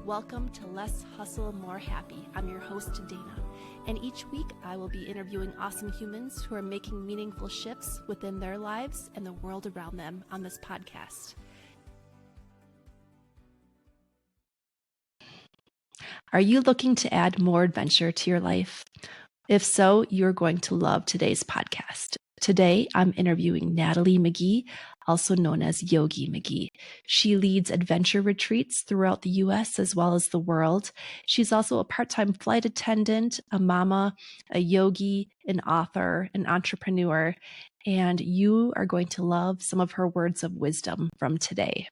Welcome to Less Hustle, More Happy. I'm your host, Dana. And each week I will be interviewing awesome humans who are making meaningful shifts within their lives and the world around them on this podcast. Are you looking to add more adventure to your life? If so, you're going to love today's podcast. Today, I'm interviewing Natalie Magee, also known as Yogi Magee. She leads adventure retreats throughout the U.S. as well as the world. She's also a part-time flight attendant, a mama, a yogi, an author, an entrepreneur, and you are going to love some of her words of wisdom from today.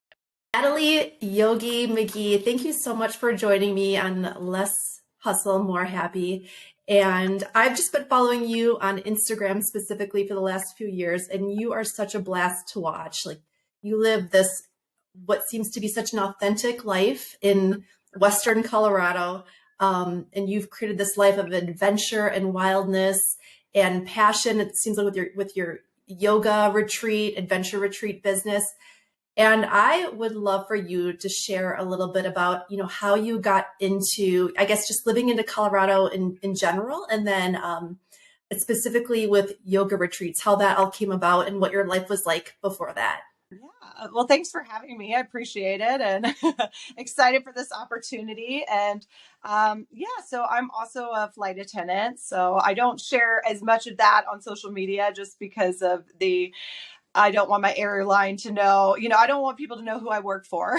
Natalie Yogi Magee, thank you so much for joining me on Less Hustle, More Happy. And I've just been following you on Instagram specifically for the last few years, and you are such a blast to watch. Like, you live this, what seems to be such an authentic life in Western Colorado. And you've created this life of adventure and wildness and passion. It seems like with your yoga retreat, adventure retreat business. And I would love for you to share a little bit about, how you got into, I guess, just living into Colorado in general, and then specifically with yoga retreats, how that all came about and what your life was like before that. Yeah. Well, thanks for having me. I appreciate it and excited for this opportunity. And so I'm also a flight attendant. So I don't share as much of that on social media just because of I don't want my airline to know, I don't want people to know who I work for.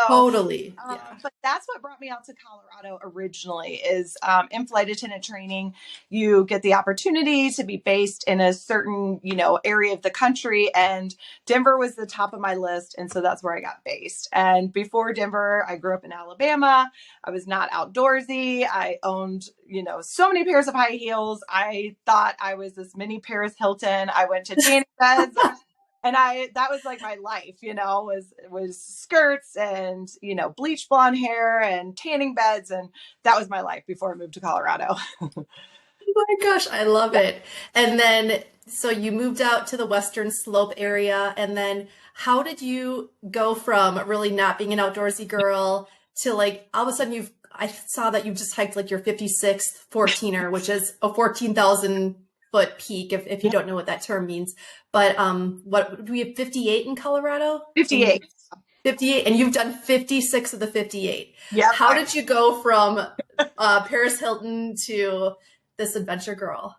Totally. But that's what brought me out to Colorado originally is in flight attendant training. You get the opportunity to be based in a certain, area of the country, and Denver was the top of my list. And so that's where I got based. And before Denver, I grew up in Alabama. I was not outdoorsy. I owned, so many pairs of high heels. I thought I was this mini Paris Hilton. I went to tanning beds. And that was like my life, was skirts and, bleach blonde hair and tanning beds. And that was my life before I moved to Colorado. Oh my gosh, I love it. And then, so you moved out to the Western Slope area. And then how did you go from really not being an outdoorsy girl to like, all of a sudden I saw that you just hiked like your 56th 14er, which is a 14,000 foot peak, if you don't know what that term means. But what do we have, 58 in Colorado? 58. 58, and you've done 56 of the 58. Yeah. How did you go from Paris Hilton to this adventure girl?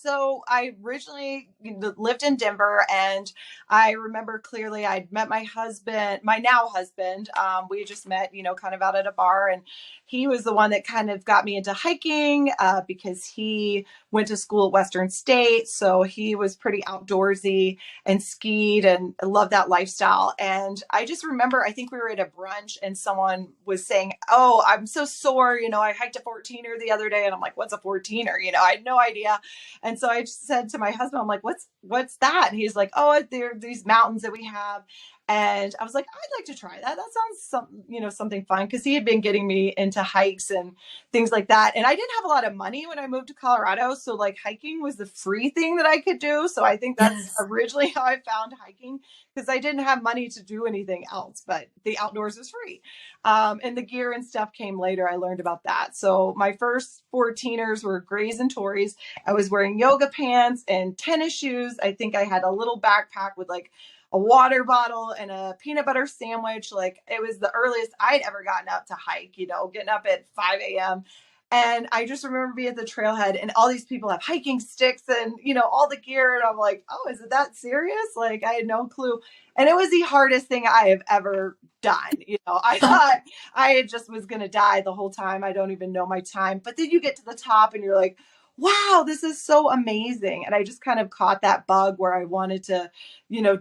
So I originally lived in Denver, and I remember clearly I'd met my now husband. We had just met, kind of out at a bar, and he was the one that kind of got me into hiking, because he went to school at Western State. So he was pretty outdoorsy and skied and loved that lifestyle. And I just remember, I think we were at a brunch and someone was saying, "Oh, I'm so sore. I hiked a 14er the other day." And I'm like, "What's a 14er?" I had no idea. And so I just said to my husband, I'm like, what's that? And he's like, "Oh, they're these mountains that we have." And I was like, "I'd like to try that. That sounds something fun." Cause he had been getting me into hikes and things like that. And I didn't have a lot of money when I moved to Colorado. So like hiking was the free thing that I could do. So I think that's originally how I found hiking, because I didn't have money to do anything else, but the outdoors is free. And the gear and stuff came later. I learned about that. So my first 14ers were grays and Tories. I was wearing yoga pants and tennis shoes. I think I had a little backpack with like a water bottle and a peanut butter sandwich. Like, it was the earliest I'd ever gotten up to hike, getting up at 5 a.m. And I just remember being at the trailhead and all these people have hiking sticks and, all the gear. And I'm like, "Oh, is it that serious?" Like, I had no clue. And it was the hardest thing I have ever done. I thought I just was going to die the whole time. I don't even know my time. But then you get to the top and you're like, "Wow, this is so amazing." And I just kind of caught that bug where I wanted to,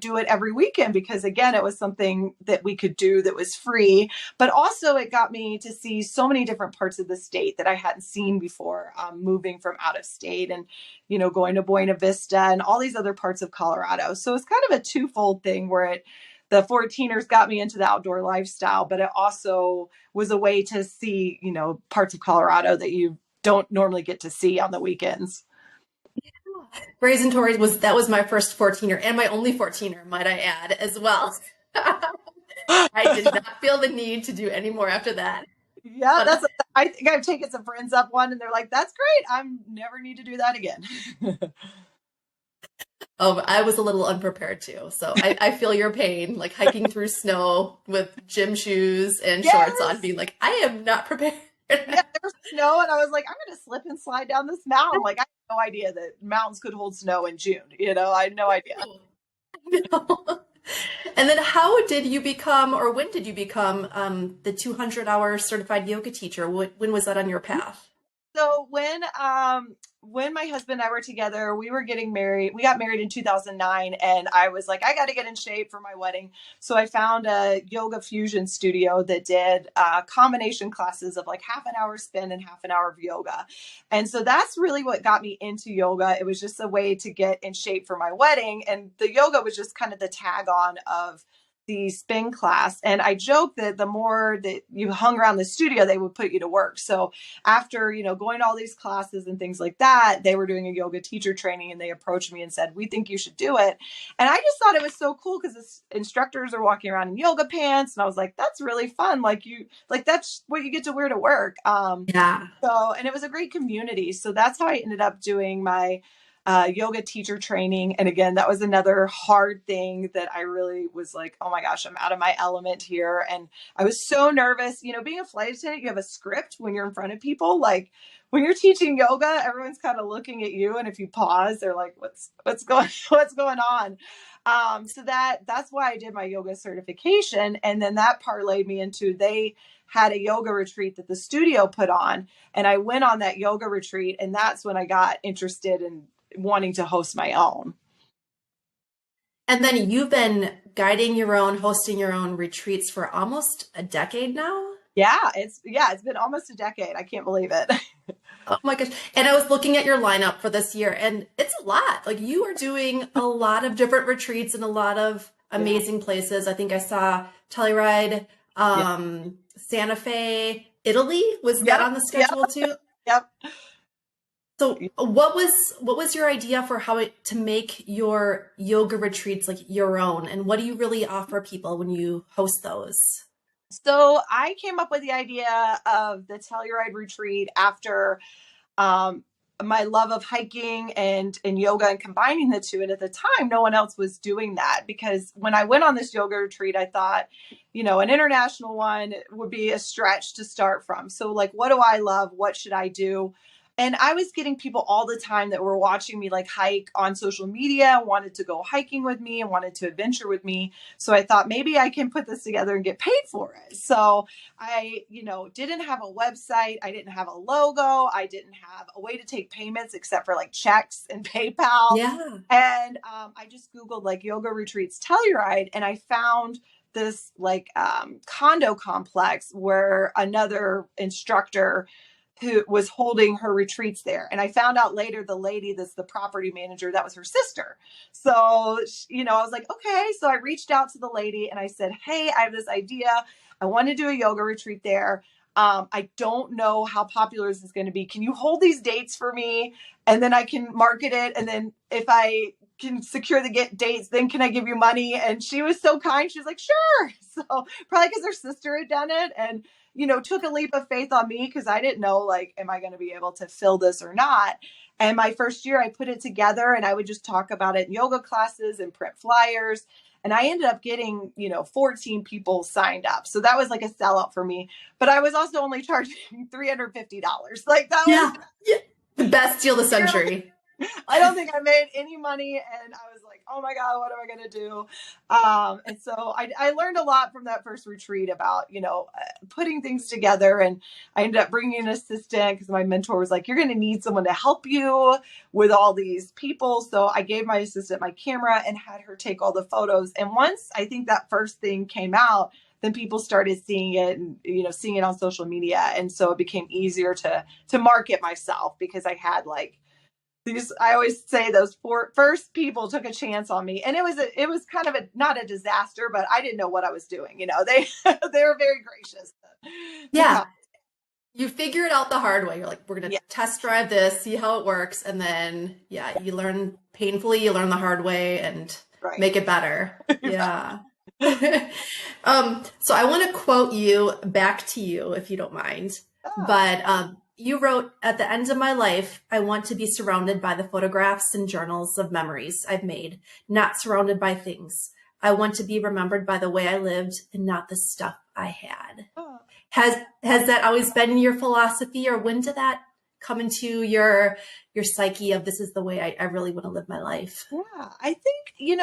do it every weekend, because again, it was something that we could do that was free, but also it got me to see so many different parts of the state that I hadn't seen before, moving from out of state and, going to Buena Vista and all these other parts of Colorado. So it's kind of a twofold thing where the 14ers got me into the outdoor lifestyle, but it also was a way to see, parts of Colorado that you don't normally get to see on the weekends. Grays and Tories was my first 14er and my only 14er, might I add, as well. I did not feel the need to do any more after that. Yeah, But I think I've taken some friends up one and they're like, that's great. I'm never need to do that again. oh, I was a little unprepared too. So I feel your pain, like hiking through snow with gym shoes and shorts on, Yes. being like, I am not prepared. Yeah, there was snow and I was like, I'm gonna slip and slide down this mountain. Like I had no idea that mountains could hold snow in June. I had no idea. No. And then how did you become, or when did you become the 200-hour certified yoga teacher? When was that on your path? So when my husband and I were together, we were getting married. We got married in 2009 and I was like, I got to get in shape for my wedding. So I found a yoga fusion studio that did combination classes of like half an hour spin and half an hour of yoga. And so that's really what got me into yoga. It was just a way to get in shape for my wedding. And the yoga was just kind of the tag on of the spin class. And I joked that the more that you hung around the studio, they would put you to work. So after, going to all these classes and things like that, they were doing a yoga teacher training and they approached me and said, we think you should do it. And I just thought it was so cool because the instructors are walking around in yoga pants. And I was like, that's really fun. That's what you get to wear to work. Yeah. And it was a great community. So that's how I ended up doing my yoga teacher training. And again, that was another hard thing that I really was like, oh my gosh, I'm out of my element here. And I was so nervous. Being a flight attendant, you have a script when you're in front of people. Like when you're teaching yoga, everyone's kind of looking at you. And if you pause, they're like, what's going on? So that's why I did my yoga certification. And then that parlayed me into they had a yoga retreat that the studio put on. And I went on that yoga retreat. And that's when I got interested in wanting to host my own. And then you've been guiding your own, hosting your own retreats for almost a decade now. It's been almost a decade. I can't believe it. Oh my gosh. And I was looking at your lineup for this year and it's a lot. Like you are doing a lot of different retreats in a lot of Yeah. amazing places. I think I saw Telluride, Yeah. Santa Fe, Italy. Was that Yep. on the schedule too? Yep. So what was your idea for to make your yoga retreats like your own? And what do you really offer people when you host those? So I came up with the idea of the Telluride retreat after um, my love of hiking and yoga and combining the two. And at the time, no one else was doing that because when I went on this yoga retreat, I thought, an international one would be a stretch to start from. So like, what do I love? What should I do? And I was getting people all the time that were watching me like hike on social media, wanted to go hiking with me and wanted to adventure with me. So I thought maybe I can put this together and get paid for it. So I, didn't have a website. I didn't have a logo. I didn't have a way to take payments except for like checks and PayPal. Yeah. And I just Googled like yoga retreats Telluride and I found this like condo complex where another instructor who was holding her retreats there. And I found out later the lady that's the property manager, that was her sister. So, I was like, okay. So I reached out to the lady and I said, hey, I have this idea. I want to do a yoga retreat there. I don't know how popular this is going to be. Can you hold these dates for me? And then I can market it. And then if I can secure the dates, then can I give you money? And she was so kind. She was like, sure. So probably because her sister had done it. And took a leap of faith on me because I didn't know, like, am I going to be able to fill this or not? And my first year, I put it together and I would just talk about it in yoga classes and print flyers. And I ended up getting, 14 people signed up. So that was like a sellout for me. But I was also only charging $350. Like that was Yeah. Yeah. The best deal of the century. I don't think I made any money. And I was like, oh my God, what am I going to do? And so I learned a lot from that first retreat about, putting things together. And I ended up bringing an assistant because my mentor was like, you're going to need someone to help you with all these people. So I gave my assistant my camera and had her take all the photos. And once I think that first thing came out, then people started seeing it and, seeing it on social media. And so it became easier to market myself because I had like, I always say those first people took a chance on me, and it was kind of not a disaster, but I didn't know what I was doing. They they were very gracious. Yeah. You figure it out the hard way. You're like, we're going to Yeah, test drive this, see how it works. And then, yeah, you learn painfully, you learn the hard way and right. make it better. Yeah. So I want to quote you back to you, if you don't mind. Ah, But you wrote, "At the end of my life, I want to be surrounded by the photographs and journals of memories I've made, not surrounded by things. I want to be remembered by the way I lived and not the stuff I had." ah. Has that always been your philosophy, or when did that come into your psyche of this is the way I really want to live my life? Yeah, I think,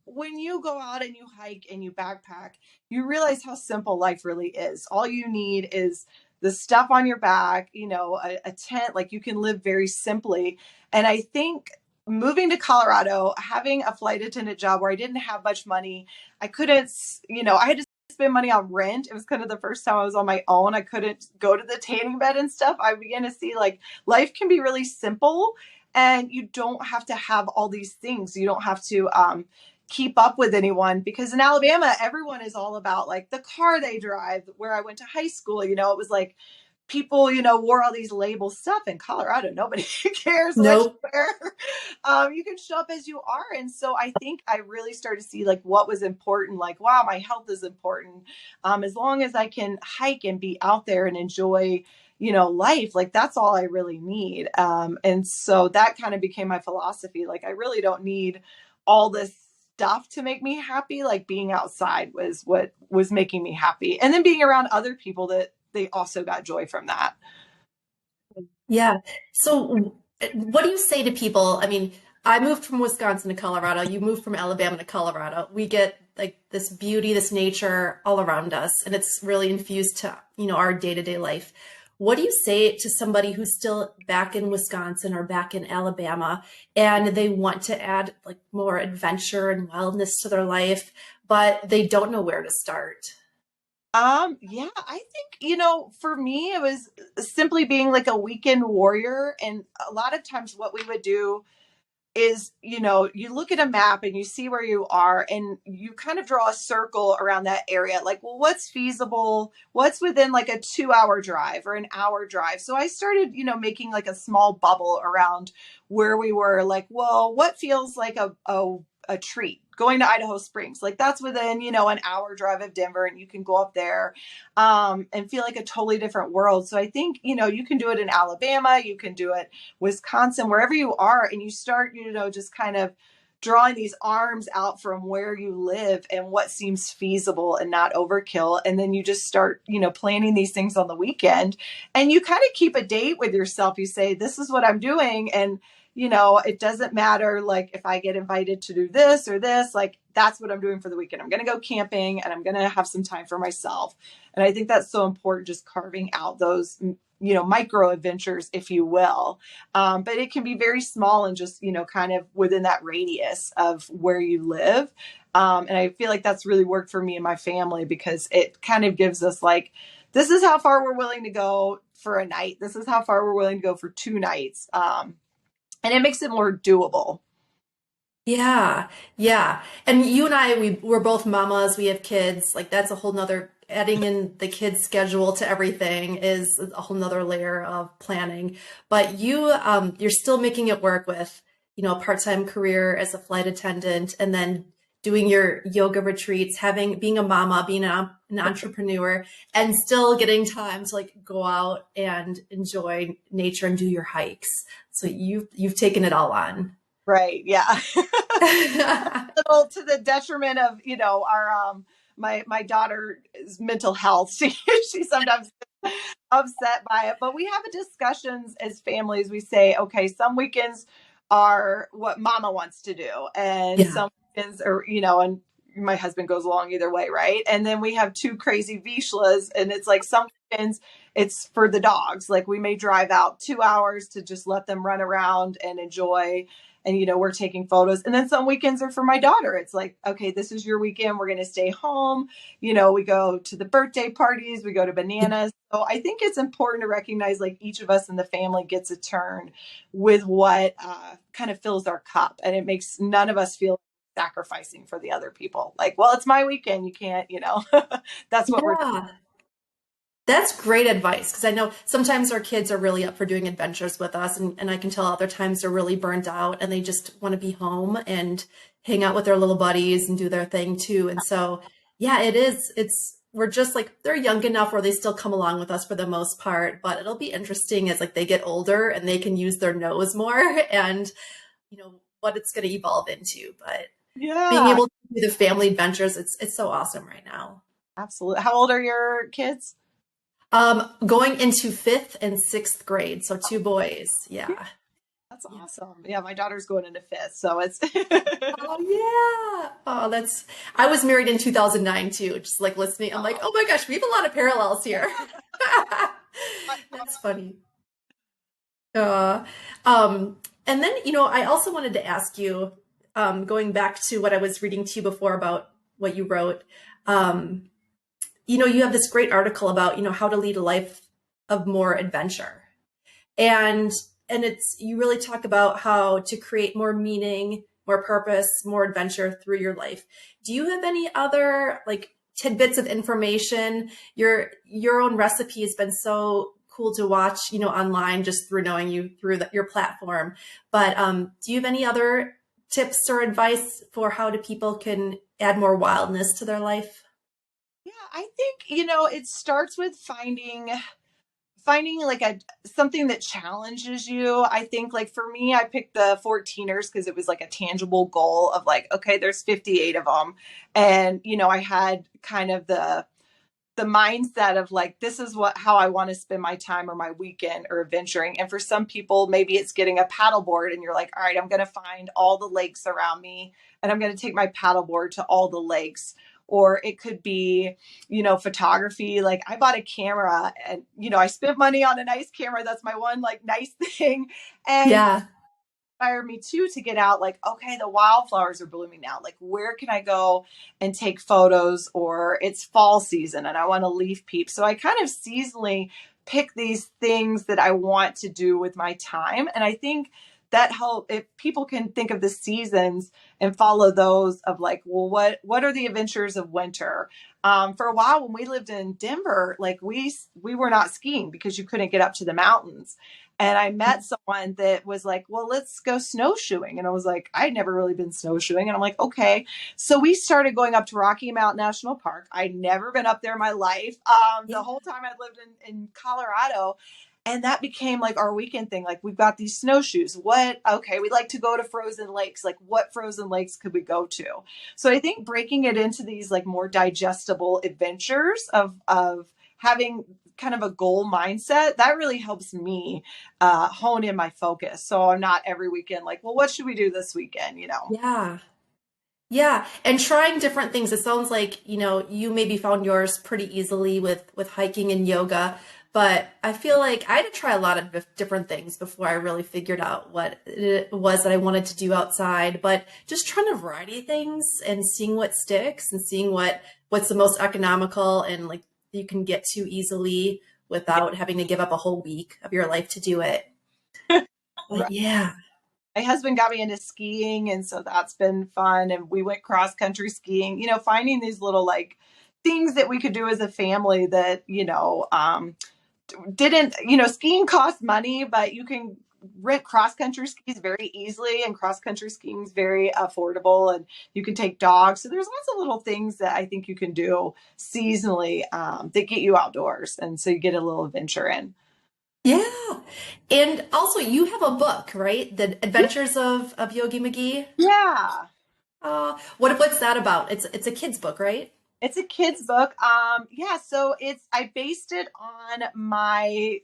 when you go out and you hike and you backpack, you realize how simple life really is. All you need is the stuff on your back, a tent, like you can live very simply. And I think moving to Colorado, having a flight attendant job where I didn't have much money, I couldn't, I had to spend money on rent. It was kind of the first time I was on my own. I couldn't go to the tanning bed and stuff. I began to see like life can be really simple and you don't have to have all these things. You don't have to keep up with anyone, because in Alabama everyone is all about like the car they drive. Where I went to high school, it was like people, wore all these label stuff. In Colorado, nobody cares what you Nope. wear. You can show up as you are. And so I think I really started to see like what was important. Like, wow, my health is important. As long as I can hike and be out there and enjoy, life, like that's all I really need. And so that kind of became my philosophy. Like, I really don't need all this stuff to make me happy. Like, being outside was what was making me happy. And then being around other people that they also got joy from that. Yeah. So, what do you say to people? I mean, I moved from Wisconsin to Colorado. You moved from Alabama to Colorado. We get like this beauty, this nature all around us, and it's really infused to, our day-to-day life. What do you say to somebody who's still back in Wisconsin or back in Alabama and they want to add like more adventure and wildness to their life, but they don't know where to start? Yeah, I think, for me, it was simply being like a weekend warrior. And a lot of times what we would do is, you look at a map and you see where you are and you kind of draw a circle around that area. Like, well, what's feasible? What's within like a 2 hour drive or an hour drive? So I started, making like a small bubble around where we were. Like, well, what feels like a treat? Going to Idaho Springs, like that's within, an hour drive of Denver, and you can go up there and feel like a totally different world. So I think, you can do it in Alabama, you can do it Wisconsin, wherever you are, and you start, just kind of drawing these arms out from where you live and what seems feasible and not overkill. And then you just start, planning these things on the weekend, and you kind of keep a date with yourself. You say, this is what I'm doing. And it doesn't matter like if I get invited to do this or this, like that's what I'm doing for the weekend. I'm going to go camping and I'm going to have some time for myself. And I think that's so important, just carving out those, micro adventures, if you will. But it can be very small and just, kind of within that radius of where you live. And I feel like that's really worked for me and my family, because it kind of gives us like, this is how far we're willing to go for a night. This is how far we're willing to go for 2 nights. And it makes it more doable. Yeah, yeah. And you and I, we're both mamas, we have kids. Like that's a whole nother, adding in the kids' schedule to everything is a whole nother layer of planning. But you're still making it work with, a part-time career as a flight attendant and then doing your yoga retreats, being a mama, being an entrepreneur, and still getting time to like go out and enjoy nature and do your hikes. So you've taken it all on. Right. Yeah. Little to the detriment of, our my daughter's mental health. She sometimes gets upset by it. But we have discussions as families. We say, okay, some weekends are what mama wants to do, and Yeah. some weekends are, and my husband goes along either way, right? And then we have two crazy Vishlas, and it's like some weekends it's for the dogs. Like we may drive out 2 hours to just let them run around and enjoy. And, we're taking photos. And then some weekends are for my daughter. It's like, okay, this is your weekend. We're going to stay home. We go to the birthday parties, we go to bananas. So I think it's important to recognize like each of us in the family gets a turn with what kind of fills our cup. And it makes none of us feel sacrificing for the other people. Like, well, it's my weekend. You can't, that's what we're. Yeah. That's great advice because I know sometimes our kids are really up for doing adventures with us, and I can tell other times they're really burnt out and they just want to be home and hang out with their little buddies and do their thing too. And so, yeah, it is. We're just like, they're young enough where they still come along with us for the most part, but it'll be interesting as like they get older and they can use their nose more and, what it's going to evolve into. But being Yeah, able to do the family adventures, it's so awesome right now. absolutely. How old are your kids? Going into fifth and sixth grade, so two boys. Yeah, Yeah. that's Yeah. awesome. Yeah, my daughter's going into fifth, so it's Oh yeah. Oh, I was married in 2009 too. Just like listening, I'm like, oh my gosh, we have a lot of parallels here. That's funny. Uh, um, and then, I also wanted to ask you, going back to what I was reading to you before about what you wrote, um, you have this great article about, how to lead a life of more adventure. And you really talk about how to create more meaning, more purpose, more adventure through your life. Do you have any other like tidbits of information? Your own recipe has been so cool to watch, online just through knowing you through your platform. But do you have any other tips or advice for how people can add more wildness to their life? yeah, I think, it starts with finding like a something that challenges you. I think like for me, I picked the 14ers because it was like a tangible goal of like, okay, there's 58 of them. And, I had kind of the mindset of like, this is how I want to spend my time or my weekend or adventuring. And for some people, maybe it's getting a paddleboard and you're like, all right, I'm going to find all the lakes around me and I'm going to take my paddleboard to all the lakes. Or it could be, photography. Like I bought a camera and, I spent money on a nice camera. That's my one like nice thing. And Yeah. inspired me too to get out like, okay, the wildflowers are blooming now, like where can I go and take photos? Or it's fall season and I want to leaf peep, so I kind of seasonally pick these things that I want to do with my time. And I think that help if people can think of the seasons and follow those of like, well, what are the adventures of winter? For a while when we lived in Denver, like we were not skiing because you couldn't get up to the mountains. And I met someone that was like, well, let's go snowshoeing. And I was like, I'd never really been snowshoeing. And I'm like, okay. So we started going up to Rocky Mountain National Park. I'd never been up there in my life. Yeah. The whole time I'd lived in Colorado. And that became like our weekend thing. Like we've got these snowshoes. Okay, we'd like to go to frozen lakes. Like what frozen lakes could we go to? So I think breaking it into these like more digestible adventures of having kind of a goal mindset, that really helps me hone in my focus. So I'm not every weekend like, well, what should we do this weekend? Yeah. Yeah, and trying different things. It sounds like, you maybe found yours pretty easily with hiking and yoga, but I feel like I had to try a lot of different things before I really figured out what it was that I wanted to do outside. But just trying a variety of things and seeing what sticks and seeing what's the most economical and like you can get to easily without having to give up a whole week of your life to do it. Yeah. But yeah. My husband got me into skiing, and so that's been fun. And we went cross country skiing, finding these little like things that we could do as a family that, didn't, skiing costs money, but you can rent cross country skis very easily, and cross country skiing is very affordable, and you can take dogs. So there's lots of little things that I think you can do seasonally that get you outdoors. And so you get a little adventure in. Yeah. And also you have a book, right? The Adventures of Yogi Magee. Yeah. What's that about? It's a kid's book, right? It's a kid's book. Yeah, so I based it on my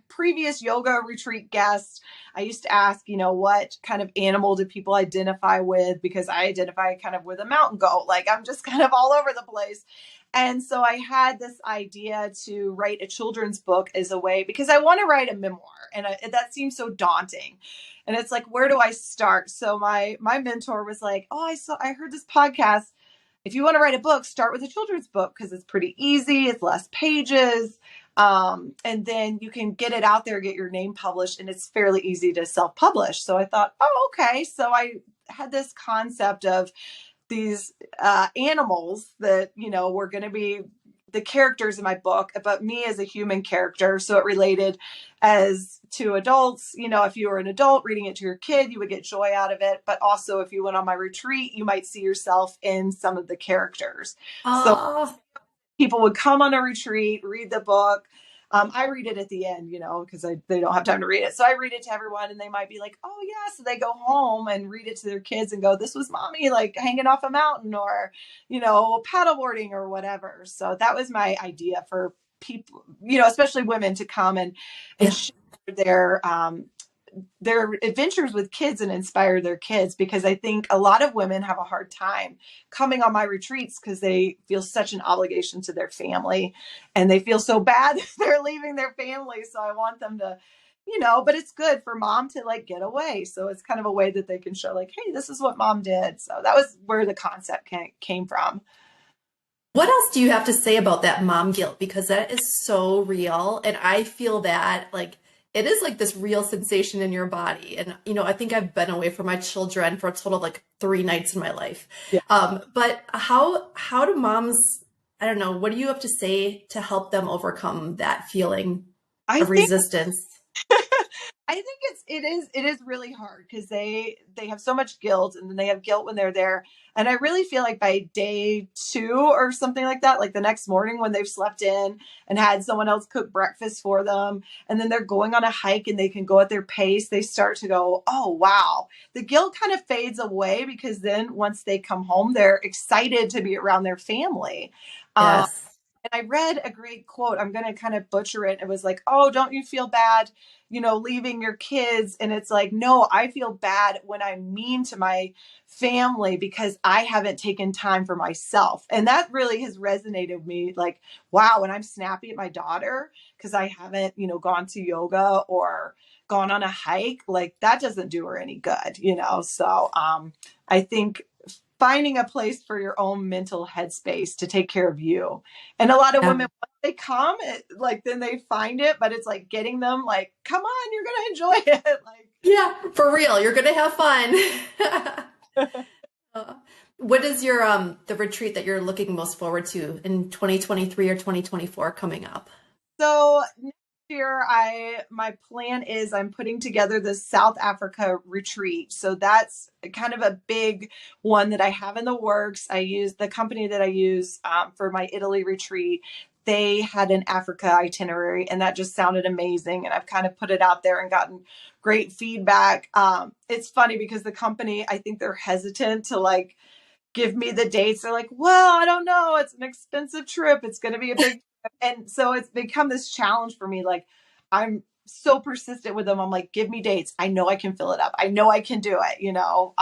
previous yoga retreat guests. I used to ask, what kind of animal do people identify with? Because I identify kind of with a mountain goat. Like I'm just kind of all over the place. And so I had this idea to write a children's book as a way, because I want to write a memoir, and that seems so daunting. And it's like, where do I start? So my mentor was like, oh, I heard this podcast. If you want to write a book, start with a children's book because it's pretty easy. It's less pages. And then you can get it out there, get your name published, and it's fairly easy to self-publish. So I thought, oh, okay. So I had this concept of these animals that, were going to be the characters in my book, but me as a human character. So it related as to adults. You know, if you were an adult reading it to your kid, you would get joy out of it. But also, if you went on my retreat, you might see yourself in some of the characters. So Oh, people would come on a retreat, read the book. I read it at the end, you know, because they don't have time to read it. So I read it to everyone, and they might be like, "Oh yeah." So they go home and read it to their kids and go, "This was mommy like hanging off a mountain, or you know, paddleboarding or whatever." So that was my idea for people, you know, especially women, to come and yeah. share their adventures with kids and inspire their kids, because I think a lot of women have a hard time coming on my retreats because they feel such an obligation to their family, and they feel so bad that they're leaving their family. So I want them to, you know, but it's good for mom to like get away. So it's kind of a way that they can show like, hey, this is what mom did. So that was where the concept came from. What else do you have to say about that mom guilt? Because that is so real. And I feel that like it is like this real sensation in your body. And, you know, I think I've been away from my children for a total of like 3 nights in my life. Yeah. But how do moms, I don't know, what do you have to say to help them overcome that feeling I of think resistance? I think it is really hard because they have so much guilt, and then they have guilt when they're there. And I really feel like by day 2 or something like that, like the next morning when they've slept in and had someone else cook breakfast for them, and then they're going on a hike and they can go at their pace, they start to go, oh wow. The guilt kind of fades away, because then once they come home, they're excited to be around their family. Um, Yes. and I read a great quote. I'm going to kind of butcher it. It was like, oh, don't you feel bad, you know, leaving your kids? And it's like, no, I feel bad when I'm mean to my family because I haven't taken time for myself. And that really has resonated with me. Like, wow, when I'm snappy at my daughter because I haven't, you know, gone to yoga or gone on a hike, like that doesn't do her any good, you know? So I think finding a place for your own mental headspace to take care of you. And a lot of Yeah. women, once they come, like then they find it, but it's like getting them like, come on, you're going to enjoy it. Yeah, for real. You're gonna have fun. Like, Uh, what is your the retreat that you're looking most forward to in 2023 or 2024 coming up? so next year, my plan is I'm putting together the South Africa retreat. So that's kind of a big one that I have in the works. I use the company that I use for my Italy retreat. They had an Africa itinerary, and that just sounded amazing. And I've kind of put it out there and gotten great feedback. It's funny because the company, I think they're hesitant to like give me the dates. They're like, well, I don't know. It's an expensive trip. It's going to be a big trip. And so it's become this challenge for me. Like, I'm so persistent with them. I'm like, give me dates. I know I can fill it up. I know I can do it, you know,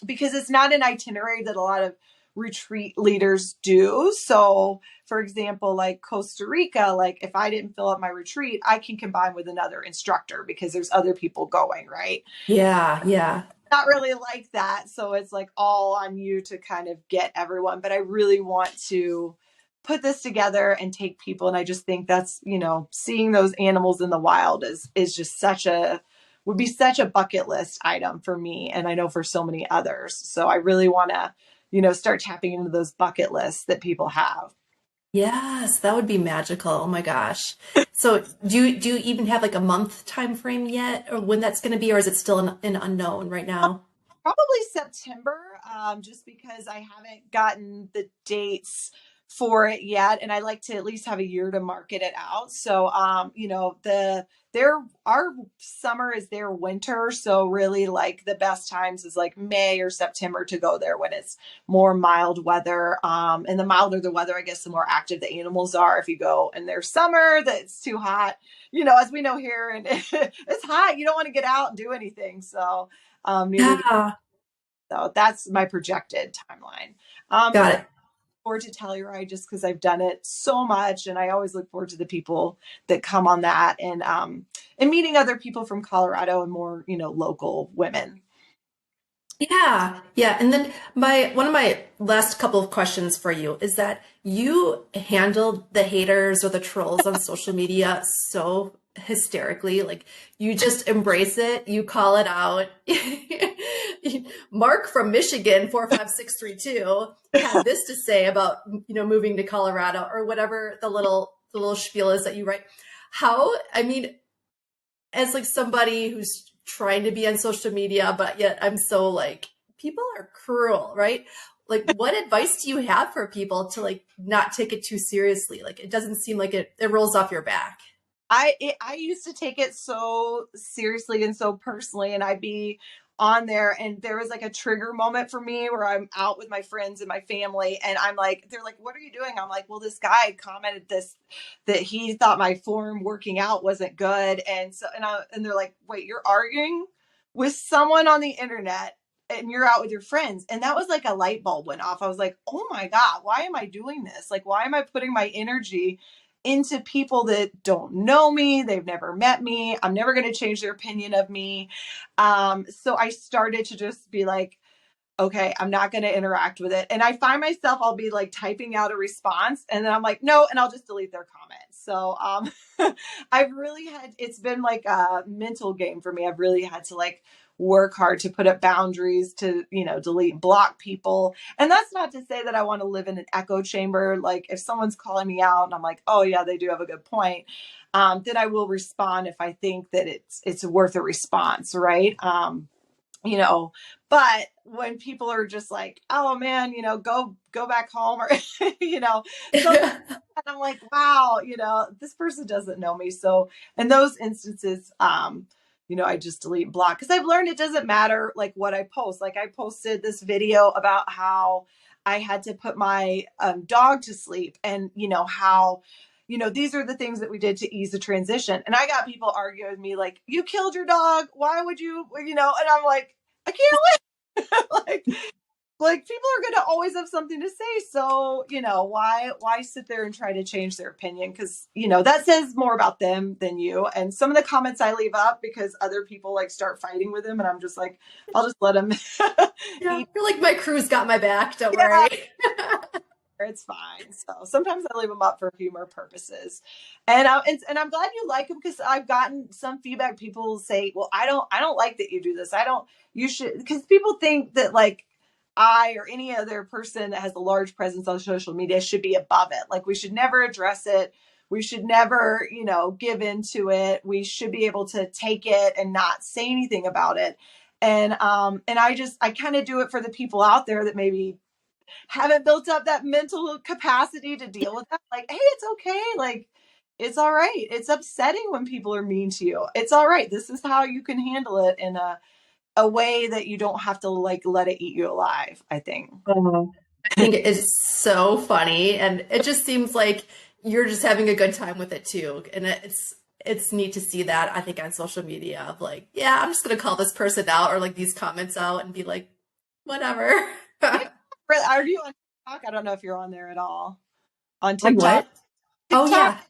because it's not an itinerary that a lot of retreat leaders do. So, for example, like Costa Rica, like if I didn't fill up my retreat, I can combine with another instructor because there's other people going, right? Yeah, yeah. Not really like that. So it's like all on you to kind of get everyone. But I really want to put this together and take people. And I just think that's, you know, seeing those animals in the wild is just would be such a bucket list item for me. And I know for so many others. So I really want to, you know, start tapping into those bucket lists that people have. Yes, that would be magical. Oh my gosh. So do you even have like a month time frame yet or when that's going to be, or is it still an unknown right now? Probably September, just because I haven't gotten the dates for it yet, and I like to at least have a year to market it out. So, you know, our summer is their winter, so really like the best times is like May or September to go there when it's more mild weather. And the milder the weather, I guess, the more active the animals are. If you go in their summer, that's too hot. You know, as we know here, and it's hot, you don't want to get out and do anything. So neither Yeah, so that's my projected timeline. And got I look it. forward to Telluride just because I've done it so much, and I always look forward to the people that come on that, and meeting other people from Colorado and more, you know, local women. Yeah, yeah. And then my one of my last couple of questions for you is that you handled the haters or the trolls on social media so hysterically. Like you just embrace it, you call it out. Mark from Michigan 45632 had this to say about, moving to Colorado, or whatever the little spiel is that you write. How, I mean, as like somebody who's trying to be on social media, but yet I'm so like, people are cruel, right? Like, what advice do you have for people to like not take it too seriously? Like, it doesn't seem like it rolls off your back. I used to take it so seriously and so personally, and I'd be on there, and there was like a trigger moment for me where I'm out with my friends and my family, and I'm like, they're like, "What are you doing?" I'm like, "Well, this guy commented this, that he thought my form working out wasn't good," and so and they're like, "Wait, you're arguing with someone on the internet?" And you're out with your friends. And that was like a light bulb went off. I was like, oh my God, why am I doing this? Like, why am I putting my energy into people that don't know me? They've never met me. I'm never going to change their opinion of me. So I started to just be like, okay, I'm not going to interact with it. And I find myself, I'll be like typing out a response, and then I'm like, no, and I'll just delete their comments. So I've really it's been like a mental game for me. I've really had to like work hard to put up boundaries, to, delete and block people. And that's not to say that I want to live in an echo chamber. Like if someone's calling me out and I'm like, oh yeah, they do have a good point, then I will respond if I think that it's worth a response. Right. But when people are just like, oh man, go back home, or, so I'm like, wow, this person doesn't know me. So in those instances, I just delete and block, because I've learned it doesn't matter like what I post. Like I posted this video about how I had to put my dog to sleep, and how these are the things that we did to ease the transition. And I got people arguing with me like, you killed your dog. Why would you, and I'm like, I can't win. like people are going to always have something to say. So, why sit there and try to change their opinion? Because, that says more about them than you. And some of the comments I leave up because other people like start fighting with them. And I'm just like, I'll just let them Yeah, eat. you're like, my crew's got my back. Don't Yeah, worry. it's fine. So sometimes I leave them up for humor purposes, and I'm glad you like them, because I've gotten some feedback. People say, "Well, I don't like that you do this. I don't. You should," because people think that like I or any other person that has a large presence on social media should be above it. Like we should never address it. We should never, give into it. We should be able to take it and not say anything about it. And I kind of do it for the people out there that maybe haven't built up that mental capacity to deal with that. Like, hey, it's okay. Like, it's all right. It's upsetting when people are mean to you. It's all right. This is how you can handle it in a way that you don't have to like let it eat you alive, I think. I think it is so funny, and it just seems like you're just having a good time with it too. And it's neat to see that, I think, on social media of like, yeah, I'm just gonna call this person out, or like these comments out, and be like, whatever. Are you on TikTok? I don't know if you're on there at all. On On TikTok. what? Oh TikTok.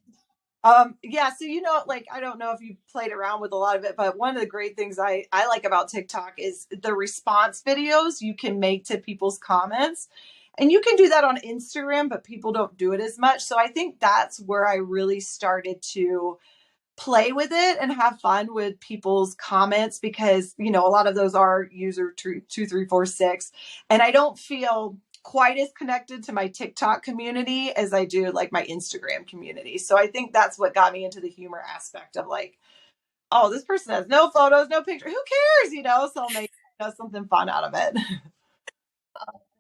yeah. Yeah, so like I don't know if you played around with a lot of it, but one of the great things I like about TikTok is the response videos you can make to people's comments. And you can do that on Instagram, but people don't do it as much. So I think that's where I really started to play with it and have fun with people's comments, because a lot of those are user 2346, and I don't feel quite as connected to my TikTok community as I do like my Instagram community. So I think that's what got me into the humor aspect of like, oh, this person has no photos, no picture, who cares, so I'll make something fun out of it.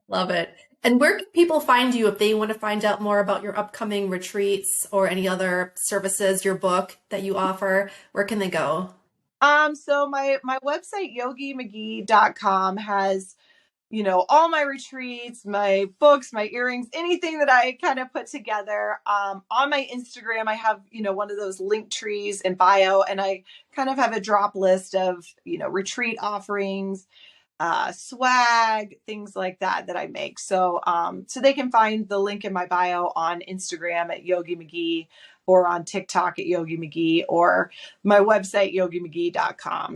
Love it. And where can people find you if they want to find out more about your upcoming retreats or any other services, your book that you offer? Where can they go? So my website, yogimagee.com, has all my retreats, my books, my earrings, anything that I kind of put together. On my Instagram, I have, one of those link trees in bio, and I kind of have a drop list of, retreat offerings, swag, things like that I make. So, so they can find the link in my bio on Instagram at Yogi Magee, or on TikTok at Yogi Magee, or my website, yogimagee.com.